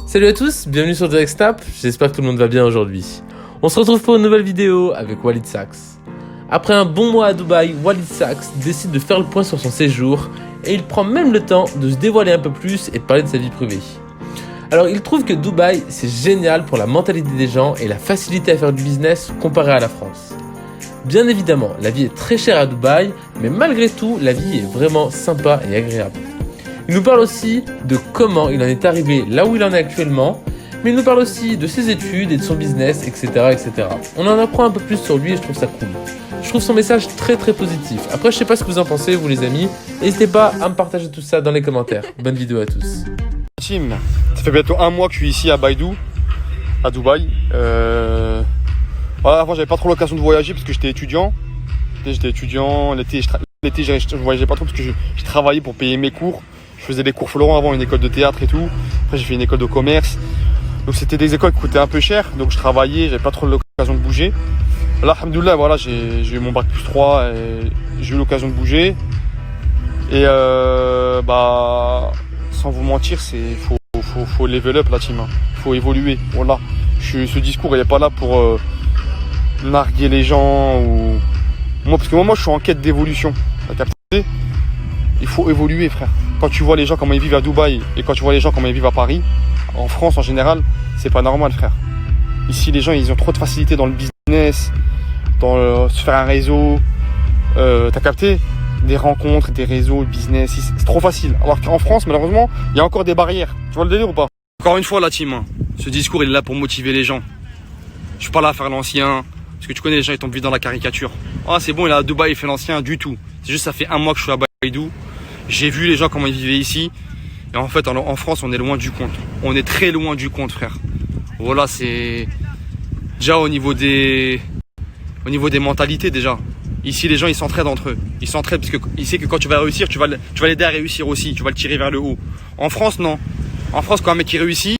Salut à tous, bienvenue sur Direct Snap, j'espère que tout le monde va bien aujourd'hui. On se retrouve pour une nouvelle vidéo avec Walid Saks. Après un bon mois à Dubaï, Walid Saks décide de faire le point sur son séjour et il prend même le temps de se dévoiler un peu plus et de parler de sa vie privée. Alors il trouve que Dubaï c'est génial pour la mentalité des gens et la facilité à faire du business comparé à la France. Bien évidemment, la vie est très chère à Dubaï, mais malgré tout, la vie est vraiment sympa et agréable. Il nous parle aussi de comment il en est arrivé là où il en est actuellement, mais il nous parle aussi de ses études et de son business, etc. etc. On en apprend un peu plus sur lui et je trouve ça cool. Je trouve son message très positif. Après, je sais pas ce que vous en pensez, vous les amis. N'hésitez pas à me partager tout ça dans les commentaires. Bonne vidéo à tous. Tim, ça fait bientôt un mois que je suis ici à Baïdou, à Dubaï. Voilà, avant, j'avais pas trop l'occasion de voyager parce que j'étais étudiant. L'été, je voyageais pas trop parce que je travaillais pour payer mes cours. Je faisais des cours Florent avant, une école de théâtre et tout. Après, j'ai fait une école de commerce. Donc, c'était des écoles qui coûtaient un peu cher. Donc, je travaillais, j'avais pas trop l'occasion de bouger. Là, alhamdoulilah, voilà, j'ai eu mon bac plus 3 et j'ai eu l'occasion de bouger. Et sans vous mentir, faut level up la team. Faut évoluer. Voilà. Ce discours, il n'est pas là pour narguer les gens ou moi, parce que moi, je suis en quête d'évolution. T'as capté ? Il faut évoluer, frère. Quand tu vois les gens comment ils vivent à Dubaï et quand tu vois les gens comment ils vivent à Paris, en France en général, c'est pas normal, frère. Ici, les gens, ils ont trop de facilité dans le business, dans se faire un réseau. T'as capté ? Des rencontres, des réseaux, le business, c'est trop facile. Alors qu'en France, malheureusement, il y a encore des barrières. Tu vois le délire ou pas ? Encore une fois, la team, ce discours, il est là pour motiver les gens. Je suis pas là à faire l'ancien, parce que tu connais les gens, ils tombent vite dans la caricature. Ah, c'est bon, il est à Dubaï, il fait l'ancien, du tout. C'est juste, ça fait un mois que je suis à Baïdou. J'ai vu les gens comment ils vivaient ici. Et en fait, en France, on est loin du compte. On est très loin du compte, frère. Voilà, c'est déjà au niveau des mentalités déjà. Ici, les gens, ils s'entraident entre eux. Ils s'entraident parce qu'ils savent que quand tu vas réussir, tu vas l'aider à réussir aussi. Tu vas le tirer vers le haut. En France, non. En France, quand un mec qui réussit,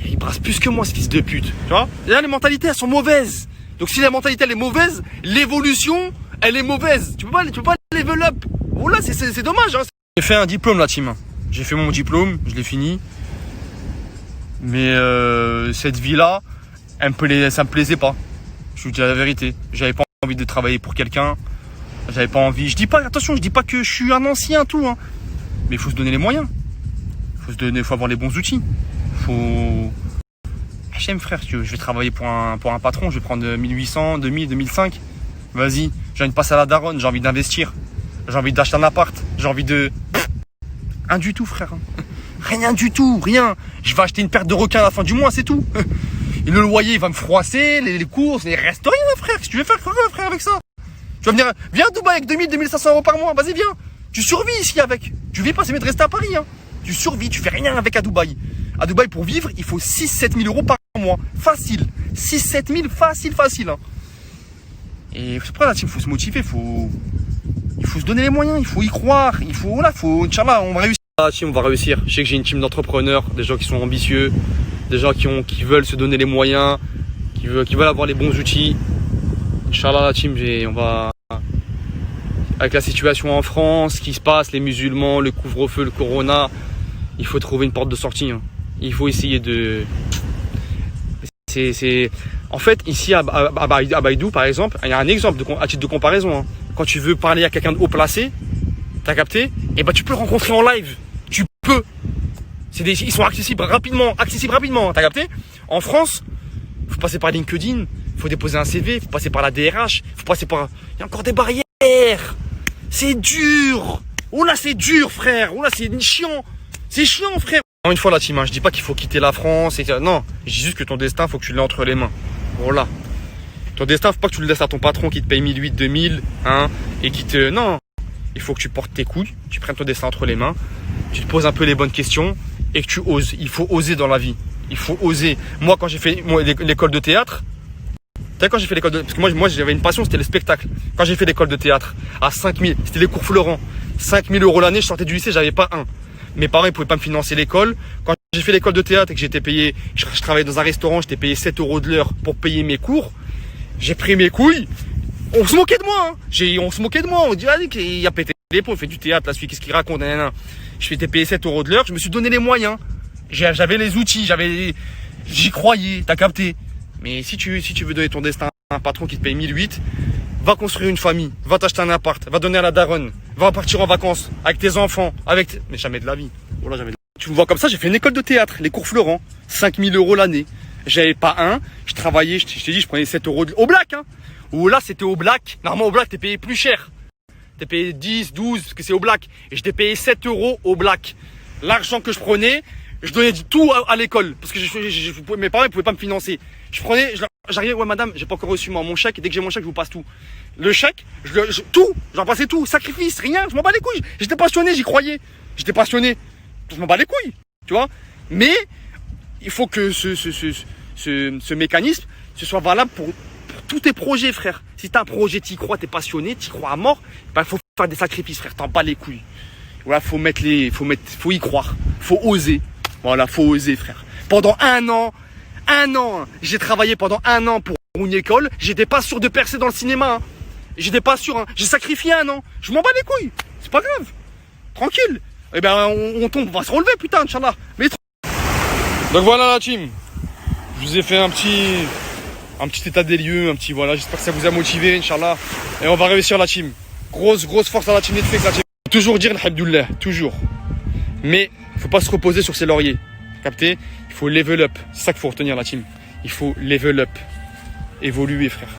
il brasse plus que moi, ce fils de pute. Tu vois ? Là, les mentalités, elles sont mauvaises. Donc, si la mentalité, elle est mauvaise, l'évolution, elle est mauvaise. Tu peux pas level up. Voilà, c'est dommage. Hein. J'ai fait un diplôme, la team. J'ai fait mon diplôme, je l'ai fini. Mais cette vie-là, ça me plaisait pas. Je vous dis la vérité. J'avais pas envie de travailler pour quelqu'un. J'avais pas envie. Je dis pas que je suis un ancien, tout. Hein. Mais il faut se donner les moyens. Faut avoir les bons outils. J'aime, frère, je vais travailler pour un patron, je vais prendre 1800, 2000, 2005. Vas-y, j'ai envie de passer à la daronne, j'ai envie d'investir. J'ai envie d'acheter un appart, j'ai envie de... Rien du tout, frère. Rien du tout, rien. Je vais acheter une paire de requins à la fin du mois, c'est tout. Et le loyer, il va me froisser, les courses, il reste rien, frère. Qu'est-ce que tu veux faire, frère, avec ça ? Tu vas venir, viens à Dubaï avec 2000, 2500 euros par mois, vas-y, viens. Tu survis ici avec. Tu vis pas, c'est mieux de rester à Paris, hein. Tu survis, tu fais rien avec à Dubaï. À Dubaï, pour vivre, il faut 6-7 000 euros par mois. Facile. 6-7 000, facile. Hein. Et c'est pour ça, il faut se motiver, il faut se donner les moyens, il faut y croire, Inch'Allah, on va réussir. La team, on va réussir. Je sais que j'ai une team d'entrepreneurs, des gens qui sont ambitieux, des gens qui veulent se donner les moyens, qui veulent avoir les bons outils. Inch'Allah, la team, on va... Avec la situation en France, ce qui se passe, les musulmans, le couvre-feu, le corona, il faut trouver une porte de sortie. Hein. Il faut essayer de... En fait, ici à Baïdou, par exemple, il y a un exemple à titre de comparaison. Hein. Quand tu veux parler à quelqu'un de haut placé, t'as capté ? Et tu peux le rencontrer en live. Tu peux. Ils sont accessibles rapidement. T'as capté ? En France, il faut passer par LinkedIn, il faut déposer un CV, il faut passer par la DRH, il y a encore des barrières. C'est dur. Oh là, c'est dur, frère. Oh là, c'est chiant. C'est chiant, frère. Encore une fois, la team, je dis pas qu'il faut quitter la France. Non, je dis juste que ton destin, faut que tu l'aies entre les mains. Voilà. Ton destin, faut pas que tu le laisses à ton patron qui te paye 1008, 2000, hein, et qui te... Non. Il faut que tu portes tes couilles, tu prennes ton destin entre les mains, tu te poses un peu les bonnes questions et que tu oses. Il faut oser dans la vie. Il faut oser. Moi, quand j'ai fait l'école de théâtre, quand j'ai fait l'école de... Parce que moi, j'avais une passion, c'était le spectacle. Quand j'ai fait l'école de théâtre, à 5000, c'était les cours Florent. 5000 euros l'année, je sortais du lycée, j'avais pas un. Mes parents, ils pouvaient pas me financer l'école. Quand j'ai fait l'école de théâtre et que j'étais payé, je travaillais dans un restaurant, j'étais payé 7 euros de l'heure pour payer mes cours. J'ai pris mes couilles. On se moquait de moi, hein. On se moquait de moi. On dit, allez, il a pété l'épaule, il fait du théâtre, là, celui, qu'est-ce qu'il raconte, Je t'ai payé 7 euros de l'heure, je me suis donné les moyens. J'avais les outils, j'y croyais, t'as capté. Mais si tu veux donner ton destin à un patron qui te paye 1008, va construire une famille, va t'acheter un appart, va donner à la daronne, va partir en vacances avec tes enfants, mais jamais de la vie. Voilà, jamais de... Tu me vois comme ça, j'ai fait une école de théâtre, les cours Florent, 5000 € l'année. J'avais pas un, je travaillais, je t'ai dit, je prenais 7 € au black, hein. Ou là, c'était au black. Normalement, au black, t'es payé plus cher. T'es payé 10, 12, parce que c'est au black. Et je t'ai payé 7 € au black. L'argent que je prenais, je donnais tout à l'école. Parce que mes parents ne pouvaient pas me financer. Je prenais, j'arrivais, ouais madame, j'ai pas encore reçu mon chèque. Et dès que j'ai mon chèque, je vous passe tout. Le chèque, tout, j'en passais tout. Sacrifice, rien, je m'en bats les couilles. J'étais passionné, j'y croyais. J'étais passionné. Je m'en bats les couilles. Tu vois. Mais, il faut que ce mécanisme, ce soit valable pour tous tes projets, frère. Si t'as un projet, t'y crois, t'es passionné, t'y crois à mort, ben faut faire des sacrifices, frère. T'en bats les couilles. Voilà, faut y croire. Faut oser. Voilà, faut oser, frère. Pendant un an, j'ai travaillé pendant 1 an pour une école. J'étais pas sûr de percer dans le cinéma. Hein. J'étais pas sûr. Hein. J'ai sacrifié 1 an. Je m'en bats les couilles. C'est pas grave. Tranquille. Eh ben, on tombe, on va se relever, putain, Inch'Allah. Mais donc voilà la team. Je vous ai fait un petit état des lieux, voilà, j'espère que ça vous a motivé, Inch'Allah. Et on va réussir la team. Grosse force à la team Netflix, la team. Toujours dire alhamdoulilah, toujours. Mais il faut pas se reposer sur ses lauriers. Capté? Il faut level up. C'est ça qu'il faut retenir la team. Il faut level up. Évoluer, frère.